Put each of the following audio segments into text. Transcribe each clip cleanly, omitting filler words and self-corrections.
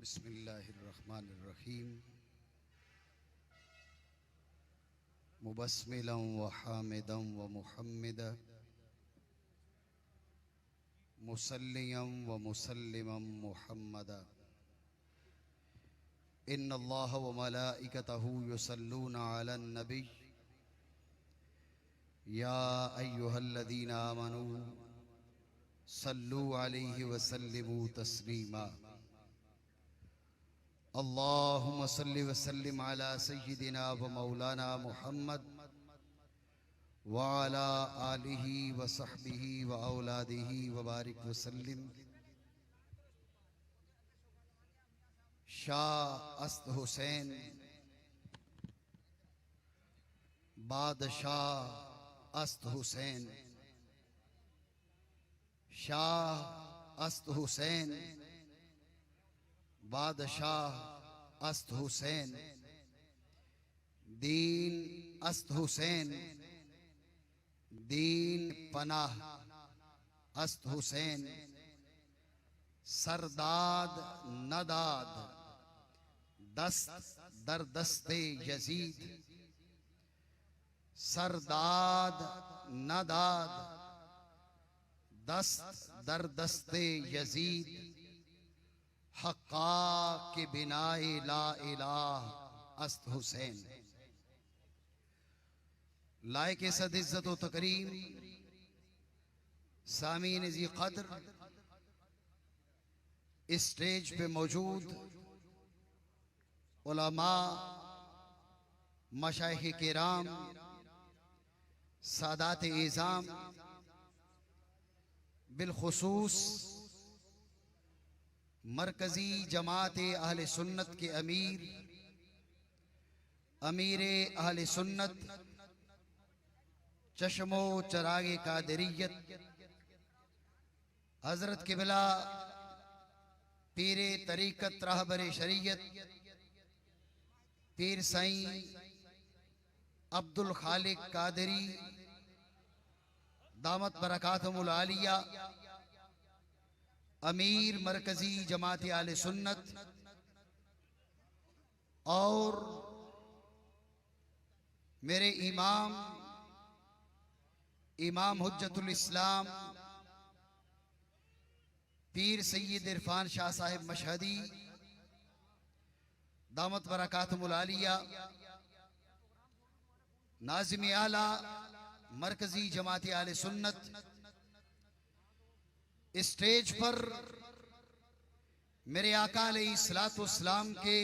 बिस्मिल्लाहिर्रहमानिर्रहीम। मुबस्मिलन व हामिदन व मुहम्मिदन मुसल्लियन व मुसल्लिमन मुहम्मदन। इन्नल्लाह व मलाइकतहु युसल्लूना अलन नबी या अय्युहल्लज़ीना आमनू सल्लू अलैहि व सल्लिमू तस्लीमा। अल्लाहुम्मा सल्लि व सल्लिम अला सय्यिदिना व मौलाना मुहम्मद व अला आलिहि व सहबिहि व औलादिहि व बारिक व सल्लिम। शाह अस्त हुसैन बादशाह अस्त हुसैन, शाह अस्त हुसैन बादशाह अस्त हुसैन, दीन अस्त हुसैन दीन पनाह अस्त हुसैन, सरदाद नदाद दस्त दर दस्ते यजीद, सरदाद नदाद दस्त दर दस्ते यजीद, हक्का के बिनाए ला इलाह अस्त हुसैन। लायक सद इज्जत व तकरीम सामीन जी कद्र, इस स्टेज पे मौजूद उलमा, मशाइख किराम, सादात इज़ाम, बिलखुसूस मरकजी जमात अहले सुन्नत के अमीर, अमीरे अहले सुन्नत, चश्मो चरागे कादरियत, हजरत किबला पीरे तरीकत रहबरे शरीयत, पीर साईं अब्दुल खालिक कादरी दामत बरकातुहुल आलिया, अमीर मरकजी जमात आले सुन्नत और मेरे इमाम हुज्जतुल इस्लाम पीर सैयद इरफान शाह साहिब मशहदी दामत बरकातुहुल आलिया, नाज़िम आला मरकजी जमात आले सुन्नत, स्टेज पर मेरे आका अलैहिस्सलातु वस्सलाम के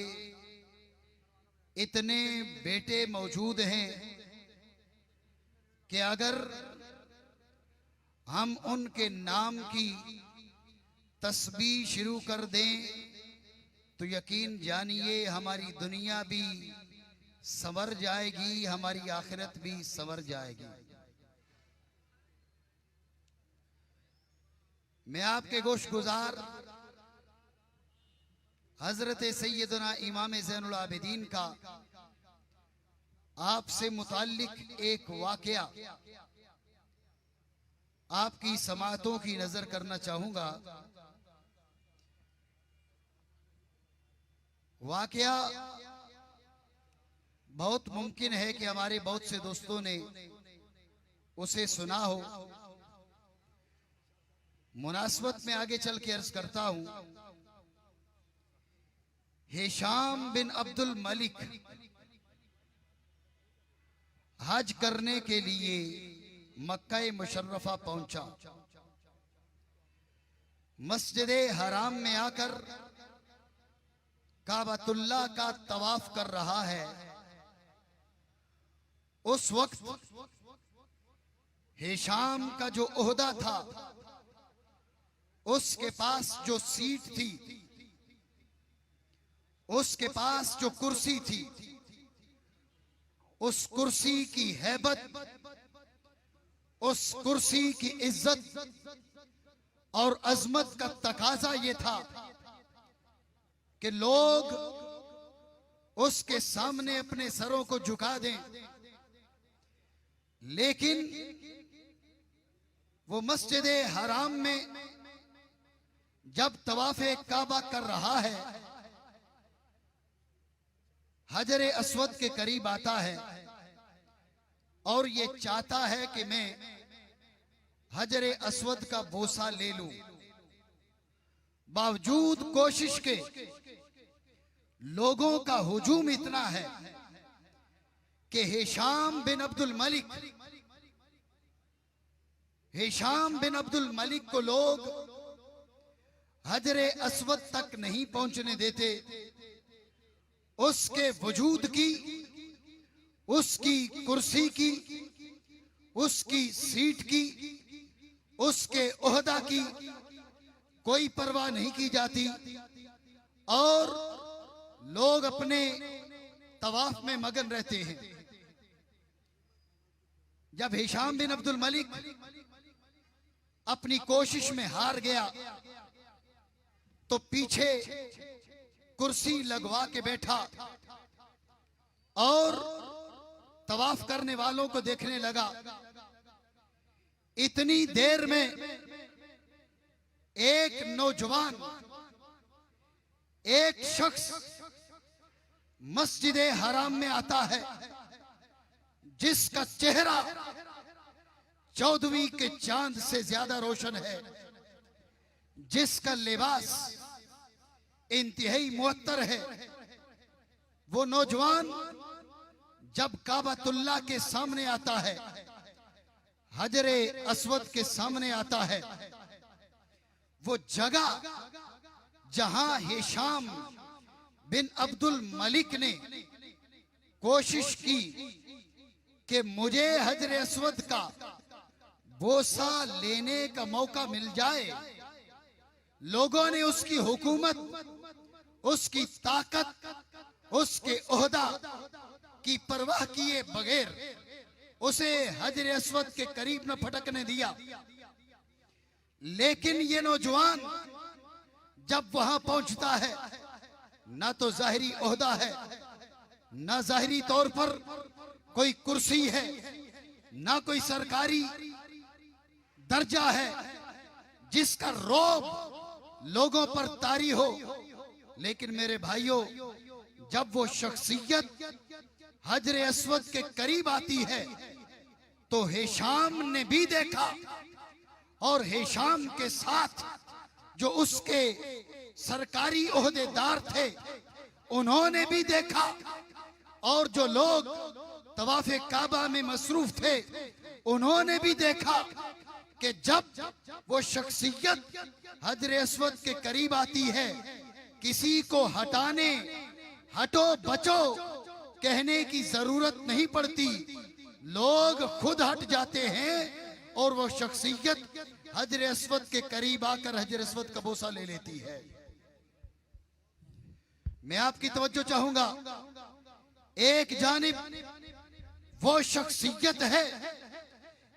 इतने बेटे मौजूद हैं कि अगर हम उनके नाम की तस्बीह शुरू कर दें तो यकीन जानिए हमारी दुनिया भी संवर जाएगी, हमारी आखिरत भी संवर जाएगी। मैं आपके गोश गुजार हजरत सैयदना इमाम ज़ैनुल आबिदीन का आपसे मुताल्लिक एक वाकया आपकी समातों की नजर करना चाहूंगा। वाकया बहुत मुमकिन है कि हमारे बहुत से दोस्तों ने उसे सुना हो। मुनासबत में आगे चल के अर्ज करता हूं, हिशाम बिन अब्दुल मलिक हज करने के लिए मक्का मुशर्रफा पहुंचा। मस्जिद हराम में आकर काबतुल्लाह का तवाफ कर रहा है। उस वक्त हिशाम का जो ओहदा था, उसके पास जो सीट थी, उसके पास जो कुर्सी थी, उस कुर्सी की हैबत, उस कुर्सी की इज्जत और अजमत का तकाजा ये था कि लोग उसके सामने अपने सरों को झुका दें। लेकिन वो मस्जिद हराम में जब तवाफ़े काबा कर रहा है हजरे अस्वद के करीब आता है और ये चाहता है कि मैं हजरे अस्वद का बोसा ले लूं। बावजूद कोशिश के लोगों का हुजूम इतना है कि हिशाम बिन अब्दुल मलिक को लोग हजरे अस्वद तक नहीं पहुंचने देते। उसके वजूद की, उसकी कुर्सी की, उसकी सीट की, उसके ओहदा की कोई परवाह नहीं की जाती और लोग अपने तवाफ में मगन रहते हैं। जब हिशाम बिन अब्दुल मलिक अपनी कोशिश में हार गया तो पीछे कुर्सी लगवा के बैठा और तवाफ करने वालों को देखने लगा। इतनी देर में एक नौजवान, एक शख्स मस्जिद हराम में आता है जिसका चेहरा 14वीं के चांद से ज्यादा रोशन है, जिसका लिबास इंतहाई मुअत्तर है। वो नौजवान जब काबतुल्लाह के सामने आता है, हजरे अस्वद के सामने आता है, वो जगह जहां हिशाम बिन अब्दुल मलिक ने कोशिश की कि मुझे हजरे अस्वद का बोसा लेने का मौका मिल जाए, लोगों ने उसकी हुकूमत, उसकी ताकत, उसके ओहदा की परवाह किए बगैर उसे हजरे अस्वद के करीब न फटकने दिया। लेकिन ये नौजवान जब वहां पहुंचता है, ना तो जाहिरी ओहदा है, ना जाहिरी तौर पर कोई कुर्सी है, ना कोई सरकारी दर्जा है जिसका रौब लोगों पर तारी हो। लेकिन मेरे भाइयों, जब वो शख्सियत हजरे अस्वद के करीब आती है तो हिशाम ने भी देखा और हिशाम के साथ जो उसके सरकारी ओहदेदार थे उन्होंने भी देखा, और जो लोग तवाफ़े काबा में मसरूफ थे उन्होंने भी देखा कि जब वो शख्सियत हजरे अस्वद के करीब आती है, किसी को हटाने, हटो बचो कहने की जरूरत नहीं पड़ती, लोग खुद हट जाते हैं और वो शख्सियत हजरे अस्वद के करीब आकर हजरे अस्वद का बोसा ले लेती है। मैं आपकी तवज्जो चाहूंगा, एक जानिब वो शख्सियत है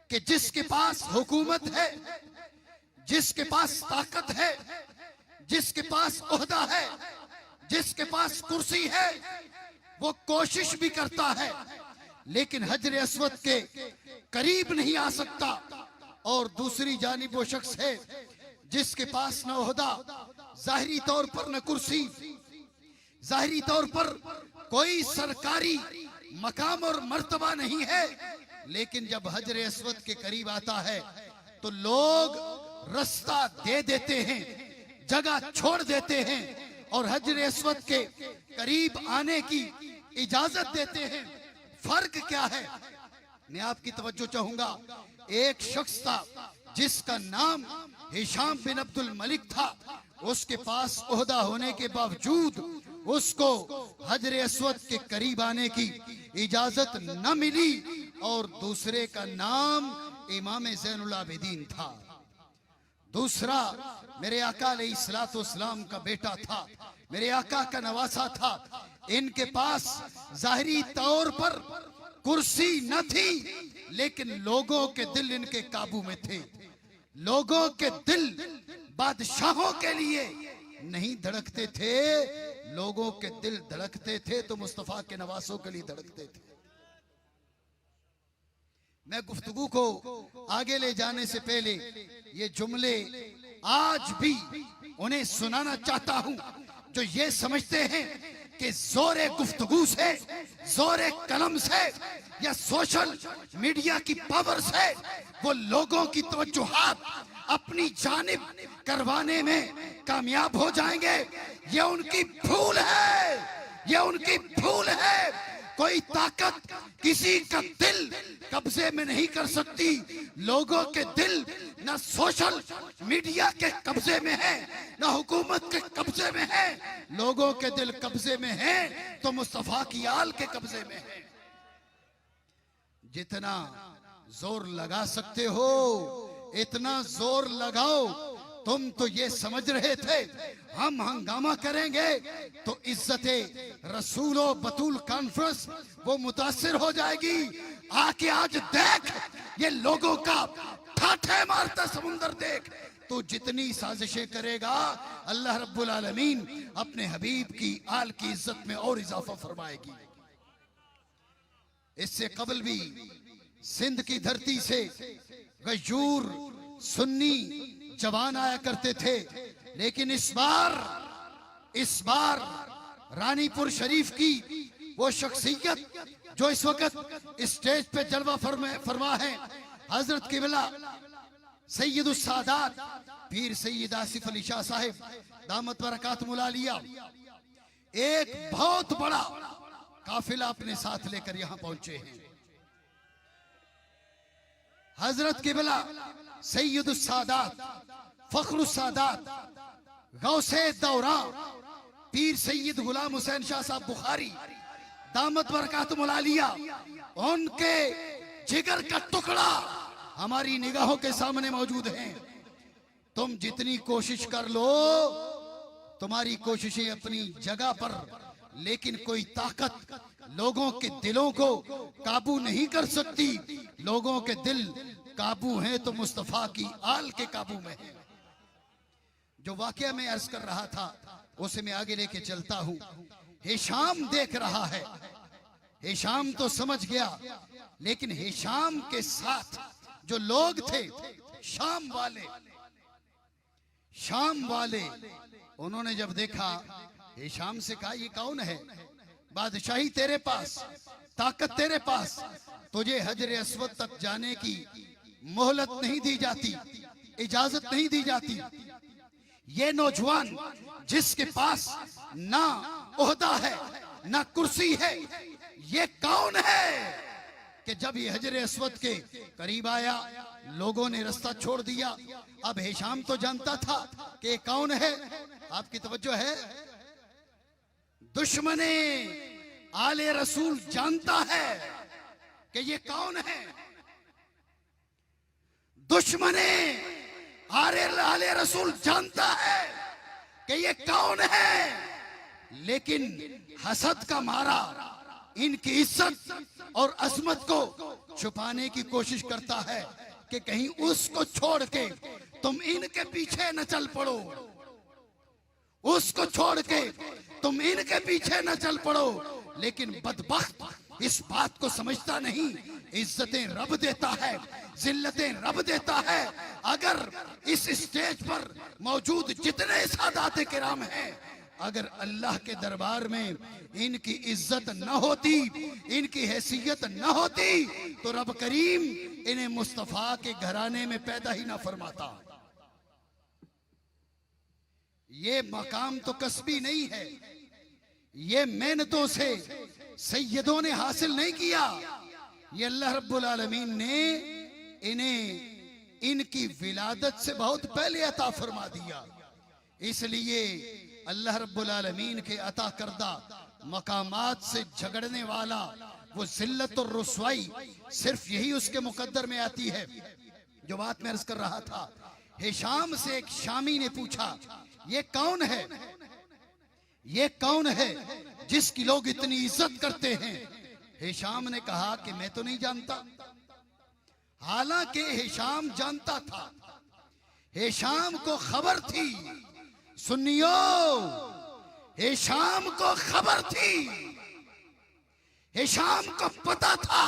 कि जिसके पास हुकूमत है, जिसके पास ताकत है, जिसके पास ओहदा है, जिसके पास कुर्सी है, वो कोशिश भी करता है लेकिन हजरे अस्वद के करीब नहीं आ सकता। और दूसरी जानिब वो शख्स है जिसके पास न ओहदा, जाहिरी तौर पर न कुर्सी, जाहिरी तौर पर कोई सरकारी मकाम और मर्तबा नहीं है, लेकिन जब हजरे अस्वद के करीब आता है तो लोग रास्ता दे देते हैं, जगह छोड़ देते हैं और हजरे अस्वद के करीब आने की इजाजत देते हैं। फर्क क्या है? मैं आपकी तवज्जो चाहूंगा, एक शख्स था जिसका नाम हिशाम बिन अब्दुल मलिक था, उसके पास ओहदा होने के बावजूद उसको हजरे अस्वद के करीब आने की इजाजत न मिली, और दूसरे का नाम इमाम ज़ैनुल आबिदीन था। दूसरा मेरे आका अलैहिस्सलाम का बेटा था, मेरे आका का नवासा था। इनके पास जाहिरी तौर पर कुर्सी न थी लेकिन लोगों के दिल इनके काबू में थे। लोगों के दिल बादशाहों के लिए नहीं धड़कते थे, लोगों के दिल धड़कते थे तो मुस्तफा के नवासों के लिए धड़कते थे। मैं गुफ्तगू को आगे ले जाने से पहले ये जुमले आज भी उन्हें सुनाना चाहता हूं जो ये समझते हैं कि जोरे गुफ्तगू से, जोरे कलम से या सोशल मीडिया की पावर से वो लोगों की तवज्जुहात अपनी जानिब करवाने में कामयाब हो जाएंगे। ये उनकी भूल है, ये उनकी भूल है। कोई ताकत किसी का दिल कब्जे में नहीं कर सकती। लोगों के दिल ना सोशल मीडिया के कब्जे में है, ना हुकूमत के कब्जे में है। लोगों के दिल कब्जे में है तो मुस्तफा की आल के कब्जे में है। जितना जोर लगा सकते हो इतना जोर लगाओ। तुम तो ये समझ रहे थे हम हंगामा करेंगे तो इज्जते रसूलो बतूल कॉन्फ्रेंस वो मुतासिर हो जाएगी। आके आज देख ये लोगों का ठाठे मारता समुंदर देख। तो जितनी साजिशें करेगा अल्लाह रब्बुल आलमीन अपने हबीब की आल की इज्जत में और इजाफा फरमाएगी। इससे कबल भी सिंध की धरती से गयूर सुन्नी जवान आया करते थे, लेकिन इस बार रानीपुर शरीफ की वो शख्सियत जो इस वक्त स्टेज पे जलवा फरमा है, हजरत किबला सैयदुस सादात पीर सैयद आसिफ अली शाह साहिब दामत बरकातुहुल आलिया, एक बहुत बड़ा काफिला अपने साथ लेकर यहां पहुंचे हैं। हजरत किबला सैयदुस सादात फखरुस सादात गौसे दौरा पीर सैयद गुलाम हुसैन शाह साहब बुखारी दामत बरकातुहुल आलिया, उनके जिगर का टुकड़ा हमारी निगाहों के सामने मौजूद हैं। तुम जितनी कोशिश कर लो, तुम्हारी कोशिशें अपनी जगह पर, लेकिन कोई ताकत लोगों के दिलों को काबू नहीं कर सकती। लोगों के दिल काबू हैं तो मुस्तफा की आल के काबू में है। जो वाकया मैं अर्ज कर रहा था उसे मैं आगे लेके चलता हूं। हिशाम देख रहा है, हिशाम तो समझ गया, लेकिन हिशाम के साथ जो लोग थे शाम वाले उन्होंने जब देखा, हिशाम से कहा ये कौन है? बादशाही तेरे पास, ताकत तेरे पास, तुझे हजर अस्वद तक जाने की मोहलत नहीं दी जाती, इजाजत नहीं दी जाती। ये नौजवान जिसके पास ना ओहदा है ना कुर्सी है, ये कौन है कि जब ये हजर अस्वद के करीब आया लोगों ने रास्ता छोड़ दिया। अब हिशाम तो जानता था कि कौन है। आपकी तवज्जो है? दुश्मने आले रसूल जानता है कि ये कौन है। दुश्मने आले रसूल जानता है कि ये कौन है, लेकिन हसद का मारा इनकी इज्जत और अजमत को छुपाने की कोशिश करता है कि कहीं उसको छोड़ के तुम इनके पीछे न चल पड़ो, उसको छोड़ के तुम इनके पीछे न चल पड़ो। लेकिन बदबख्त इस बात को समझता नहीं, इज्जतें रब देता है, जिल्लतें रब देता है। अगर इस स्टेज पर मौजूद जितने सादाते किराम हैं, अगर अल्लाह के दरबार में इनकी इज्जत न होती, इनकी हैसियत न होती, तो रब करीम इन्हें मुस्तफा के घराने में पैदा ही ना फरमाता। ये मकाम तो कसबी नहीं है, ये मेहनतों से सैयदों ने हासिल नहीं किया। ये अल्लाह रब्बुल आलमीन ने इन्हें इनकी विलादत से बहुत पहले अता फरमा दिया। इसलिए अल्लाह रब्बुल आलमीन के अता करदा मकामात से झगड़ने वाला वो जिल्लत और रुसवाई सिर्फ यही उसके मुकद्दर में आती है। जो बात मैं अर्ज कर रहा था, हिशाम से एक शामी ने पूछा ये कौन है, ये कौन है जिसकी लोग इतनी इज्जत करते हैं? हिशाम ने कहा कि मैं तो नहीं जानता। हालांकि हिशाम जानता था, हिशाम को खबर थी, सुनियो, हिशाम को खबर थी, हिशाम को पता था,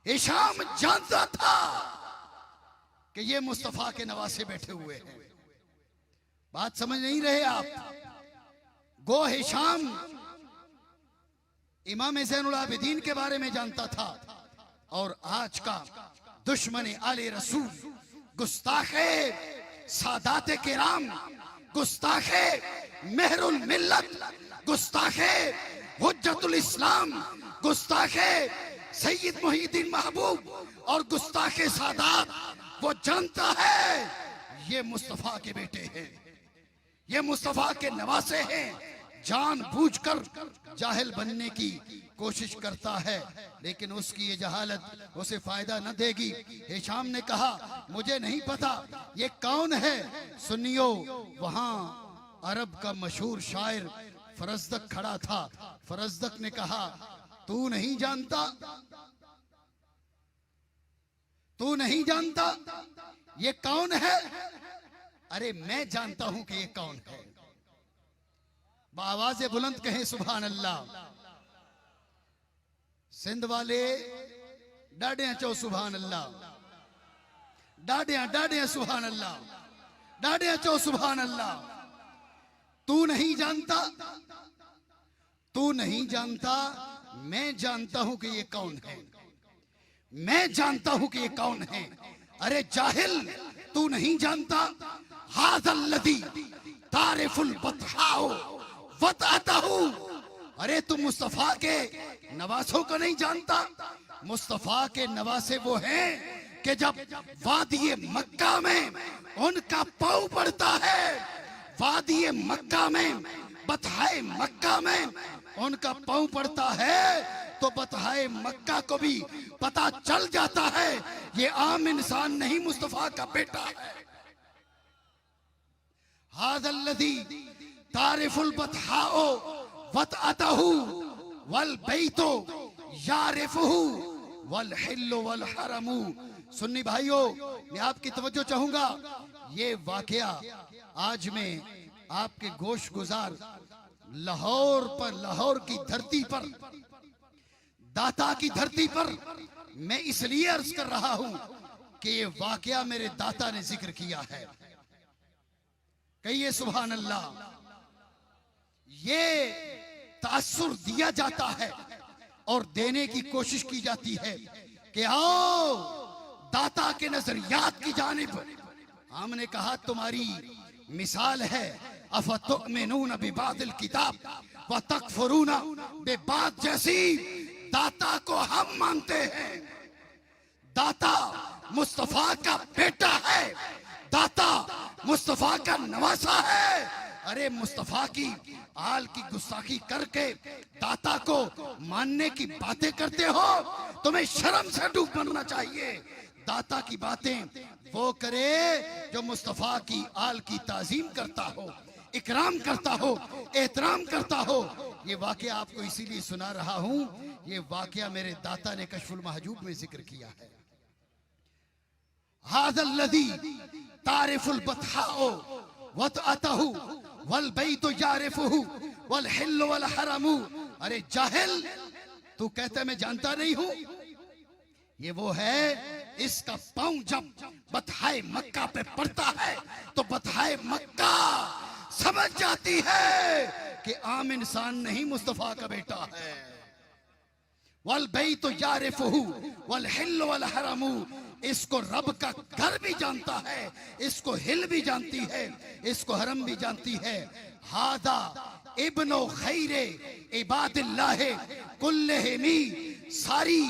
हिशाम जानता था कि ये मुस्तफा के नवासे बैठे हुए हैं। बात समझ नहीं रहे आप? गो हिशाम इमाम ज़ैनुल आबिदीन के बारे में जानता था, और आज का दुश्मन आले रसूल, गुस्ताखे सादाते किराम, गुस्ताखे मेहरुल मिल्लत, गुस्ताखे हुज्जतुल इस्लाम, गुस्ताखे सैयद मुहीद्दीन महबूब और गुस्ताखे सादात, वो जानता है ये मुस्तफा के बेटे हैं, ये मुस्तफा के नवासे हैं। जानबूझकर जाहिल बनने की कोशिश करता है, लेकिन उसकी ये जहालत उसे फायदा न देगी। हिशाम ने कहा मुझे नहीं पता ये कौन है। सुनियो, वहां अरब का मशहूर शायर फरजदक खड़ा था। फरजदक ने कहा तू नहीं जानता, तू नहीं जानता ये कौन है? अरे मैं जानता हूं कि ये कौन है। बावाज़े बुलंद कहें सुभान अल्लाह। सिंध वाले डाडिया चो सुभान अल्लाह, डाडिया डाडिया सुभान अल्लाह, डाडिया चो सुभान अल्लाह। तू नहीं जानता, तू नहीं जानता, मैं जानता हूं कि ये कौन है, मैं जानता हूं कि ये कौन है। अरे जाहिल, तू नहीं जानता। हाज़ल्लज़ी तारिफुल बतहाओ वतअतहु। अरे तू मुस्तफा के नवासों को नहीं जानता। मुस्तफा के नवासे वो हैं कि जब वादी मक्का में उनका पांव पड़ता है, वादी मक्का में, बतहाए मक्का में उनका पांव पड़ता है, तो बतहाए मक्का को भी पता चल जाता है ये आम इंसान नहीं, मुस्तफा का बेटा है। हाज़ल्लज़ी तारिफुल बतहाओ वतअतहु वल बैतो यारिफुहु वल हिल्लु वल हरमु। सुन्नी भाइयों, मैं आपकी तवज्जो चाहूंगा। ये वाकया आज मैं आपके गोश गुजार लाहौर पर, लाहौर की धरती पर, दाता की धरती पर मैं इसलिए अर्ज कर रहा हूं कि ये वाकया मेरे दाता ने जिक्र किया है। कहिए सुभान अल्लाह। ये तासुर दिया जाता है और देने की कोशिश की जाती है कि आओ दाता के नजरियात की जानिब। हमने कहा तुम्हारी मिसाल है अफतुमिनून बिबादिल किताब व तकफुरून बिबाद जैसी। दाता को हम मानते हैं, दाता मुस्तफा का बेटा है, दाता मुस्तफा का नवासा है। अरे मुस्तफा की आल की गुस्ताखी करके दाता को मानने की बातें करते हो, तुम्हें शर्म से डूब मरना चाहिए। दाता की बातें वो करे जो मुस्तफा की आल की ताजीम करता हो, इकराम करता हो, एहतराम करता हो। ये वाकया आपको इसीलिए सुना रहा हूं, ये वाकया मेरे दाता ने कश्फुल महजूब में जिक्र किया है। हाज़ल्लज़ी तारिफुल बतहाओ वतअतहु वल बैतु यारिफुहु वल हिल्लु वल हरमु। अरे जाहिल, तू कहता मैं जानता नहीं हूं। ये वो है, इसका पांव जब बतहाए मक्का पे पड़ता है तो बतहाए मक्का समझ जाती है कि आम इंसान नहीं, मुस्तफा का बेटा है। वल बैतु यारिफुहु वल हिल्लु वल हरमु। इसको रब का घर भी जानता है, इसको हिल भी जानती है, इसको हरम भी जानती है। हादा इब्नो खैरे इबादिल्लाह कुल्लिहिमी। सारी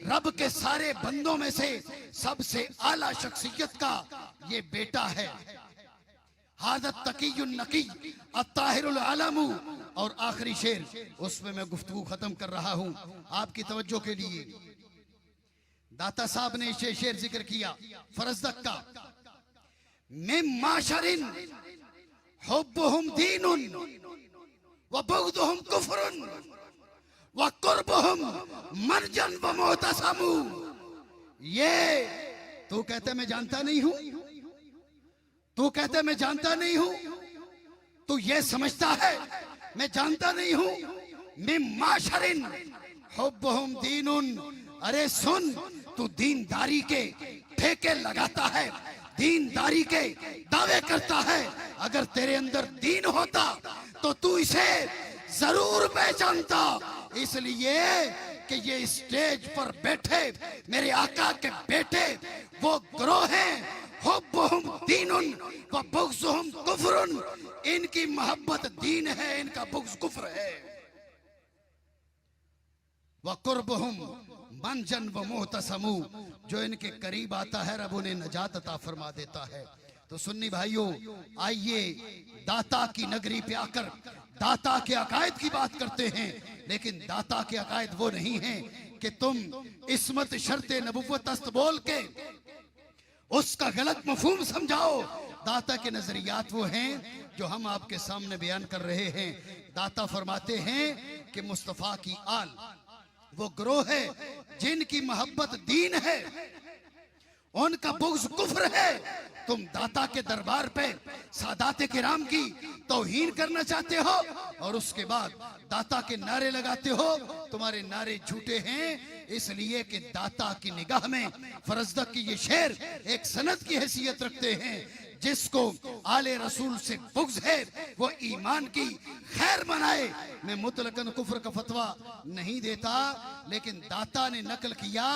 रब के सारे बंदों में से सबसे आला शख्सियत का ये बेटा है। हादत तकीयुन नकी अत्ताहिरुल आलमु। और आखिरी शेर, उसमें मैं गुफ्तगू खत्म कर रहा हूं आपकी तवज्जो के लिए। दाता साहब ने शेर जिक्र किया फरजदक का। मिन माशरिन हुब्बुहुम दीनुन व बुग़्दुहुम कुफ्रुन व कुर्बुहुम मरजन व मुतसमु। ये तू कहते मैं जानता नहीं हूं, तू कहते मैं जानता नहीं हूं, तू ये समझता है मैं जानता नहीं हूं। मिन माशरिन हुब्बुहुम दीनुन। अरे सुन, तू दीनदारी के ठेके लगाता है, दीनदारी के दावे करता है, अगर तेरे अंदर दीन होता तो तू इसे जरूर पहचानता। इसलिए कि ये स्टेज पर बैठे मेरे आका के बेटे वो गिरोह हैं, हुब्बुहुम दीनुन व बुग़्ज़ुहुम कुफ्रुन। इनकी मोहब्बत दीन है, इनका बुग़्ज़ कुफ्र है। व कुर्बुहुम मंजन व मुहतसमू, जो इनके करीब आता है रब उन्हें नजात अता फरमा देता है। तो सुन्नी भाइयों, आइए दाता की नगरी पे आकर दाता के अकायद की बात करते हैं। लेकिन दाता के अकायद वो नहीं है कि तुम इस्मत शर्ते नबुव्वत अस्त बोल के उसका गलत मफहूम समझाओ। दाता के नजरियात वो हैं जो हम आपके सामने बयान कर रहे हैं। दाता फरमाते हैं कि मुस्तफा की आल वो गिरोह है जिनकी मोहब्बत दीन है, उनका बुग़्ज़ कुफ्र है। तुम दाता के दरबार पे सादाते किराम की तौहीन करना चाहते हो और उसके बाद दाता के नारे लगाते हो। तुम्हारे नारे झूठे हैं, इसलिए कि दाता की निगाह में फरजदक की ये शेर एक सनद की हैसियत रखते हैं। जिसको आले रसूल से बुग़्ज़ है वो ईमान की खैर मनाए। मैं मुतलकन कुफ्र का फतवा नहीं देता, लेकिन दाता ने नकल किया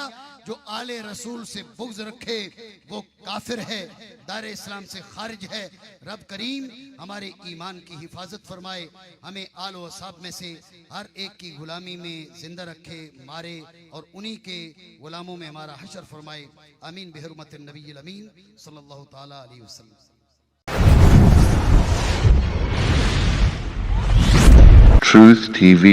जो आले रसूल से बुग़्ज़ रखे वो काफिर है, दारे इस्लाम से खारिज है। रब करीम हमारे ईमान की हिफाजत फरमाए, हमें आल व असहाब में से हर एक की गुलामी में जिंदा रखे, मारे और उन्हीं के गुलामों में हमारा हशर फरमाए। आमीन बिहुर्मत नबी अमीन सल्लल्लाहु ताला अलैहि वसल्लम। Truth TV